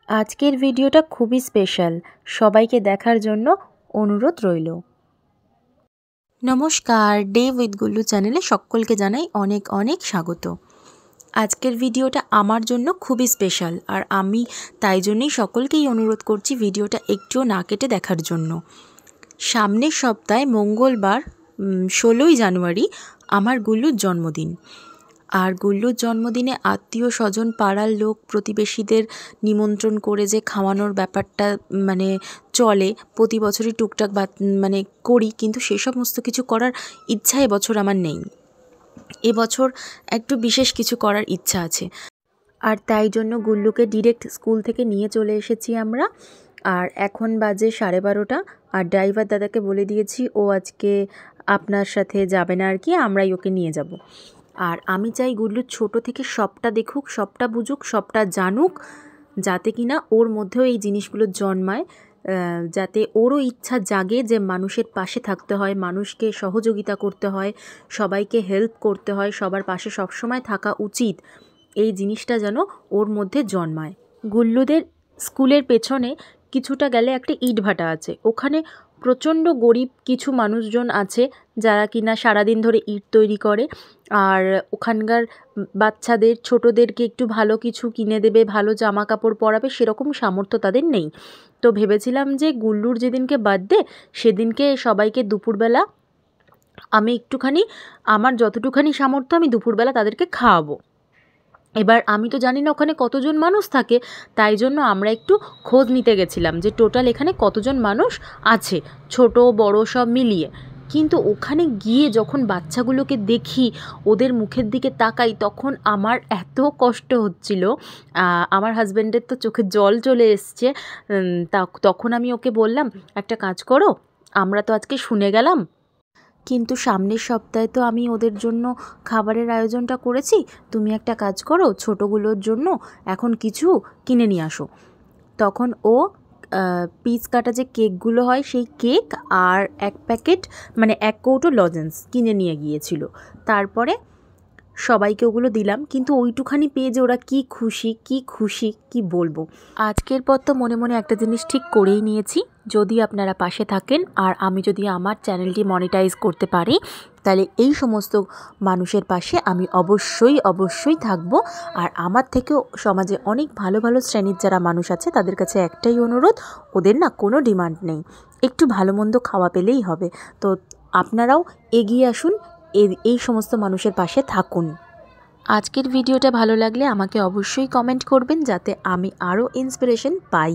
আজকের ভিডিওটা খুবই স্পেশাল, সবাইকে দেখার জন্য অনুরোধ রইল। নমস্কার, ডে উইথ গুল্লু চ্যানেলে সকলকে জানাই অনেক অনেক স্বাগত। আজকের ভিডিওটা আমার জন্য খুবই স্পেশাল, আর আমি তাই জন্যই সকলকেই অনুরোধ করছি ভিডিওটা একটুও না কেটে দেখার জন্য। সামনের সপ্তাহে মঙ্গলবার 16ই জানুয়ারি আমার গুল্লুর জন্মদিন। আর গুল্লুর জন্মদিনে আত্মীয় স্বজন, পাড়ার লোক, প্রতিবেশীদের নিমন্ত্রণ করে যে খাওয়ানোর ব্যাপারটা চলে, প্রতি বছরই টুকটাক করি, কিন্তু সে সমস্ত কিছু করার ইচ্ছা এবছর আমার নেই। এবছর একটু বিশেষ কিছু করার ইচ্ছা আছে, আর তাই জন্য গুল্লুকে ডিরেক্ট স্কুল থেকে নিয়ে চলে এসেছি আমরা। আর এখন বাজে 12:30, আর ড্রাইভার দাদাকে বলে দিয়েছি ও আজকে আপনার সাথে যাবে না আর কি, আমরাই ওকে নিয়ে যাব। আর আমি চাই গুল্লু ছোট থেকে সবটা দেখুক, সবটা বুঝুক, সবটা জানুক, যাতে কিনা ওর মধ্যেও এই জিনিসগুলো জন্মায়, যাতে ওরও ইচ্ছা জাগে যে মানুষের পাশে থাকতে হয়, মানুষকে সহযোগিতা করতে হয়, সবাইকে হেল্প করতে হয়, সবার পাশে সবসময় থাকা উচিত। এই জিনিসটা যেন ওর মধ্যে জন্মায়। গুল্লুদের স্কুলের পেছনে কিছুটা গেলে একটা ইটভাটা আছে, ওখানে প্রচণ্ড গরিব কিছু মানুষজন আছে যারা কিনা সারাদিন ধরে ইট তৈরি করে, আর ওখানকার বাচ্চাদের, ছোটোদেরকে একটু ভালো কিছু কিনে দেবে, ভালো জামা কাপড় পরাবে, সেরকম সামর্থ্য তাদের নেই। তো ভেবেছিলাম যে গুল্লুর যেদিনকে বার্থডে সেদিনকে সবাইকে দুপুরবেলা আমি একটুখানি, আমার যতটুখানি সামর্থ্য, আমি দুপুরবেলা তাদেরকে খাওয়াবো। এবার আমি তো জানি না ওখানে কতজন মানুষ থাকে, তাই জন্য আমরা একটু খোঁজ নিতে গেছিলাম যে টোটাল এখানে কতজন মানুষ আছে, ছোট বড় সব মিলিয়ে। কিন্তু ওখানে গিয়ে যখন বাচ্চাগুলোকে দেখি, ওদের মুখের দিকে তাকাই, তখন আমার এত কষ্ট হচ্ছিল, আমার হাজব্যান্ডের তো চোখে জল চলে এসছে। তখন আমি ওকে বললাম, একটা কাজ করো, আমরা তো আজকে শুনে গেলাম, কিন্তু সামনের সপ্তাহে তো আমি ওদের জন্য খাবারের আয়োজনটা করেছি, তুমি একটা কাজ করো, ছোটোগুলোর জন্য এখন কিছু কিনে নিয়ে আসো। তখন ও পিস কাটা যে কেকগুলো হয় সেই কেক আর এক প্যাকেট এক কৌটো লজেন্স কিনে নিয়ে গিয়েছিল। তারপরে সবাইকে ওগুলো দিলাম, কিন্তু ওইটুখানি পেয়ে যে ওরা কি খুশি, কি খুশি, কি বলবো। আজকের পর তো মনে মনে একটা জিনিস ঠিক করেই নিয়েছি, যদি আপনারা পাশে থাকেন আর আমি যদি আমার চ্যানেলটি মনিটাইজ করতে পারি, তাহলে এই সমস্ত মানুষের পাশে আমি অবশ্যই অবশ্যই থাকবো। আর আমার থেকেও সমাজে অনেক ভালো ভালো শ্রেণীর যারা মানুষ আছে তাদের কাছে একটাই অনুরোধ, ওদের না কোনো ডিমান্ড নেই, একটু ভালো মন্দ খাওয়া পেলেই হবে। তো আপনারাও এগিয়ে আসুন, এই সমস্ত মানুষের পাশে থাকুন। আজকের ভিডিওটা ভালো লাগলে আমাকে অবশ্যই কমেন্ট করবেন, যাতে আমি আরও ইন্সপিরেশন পাই।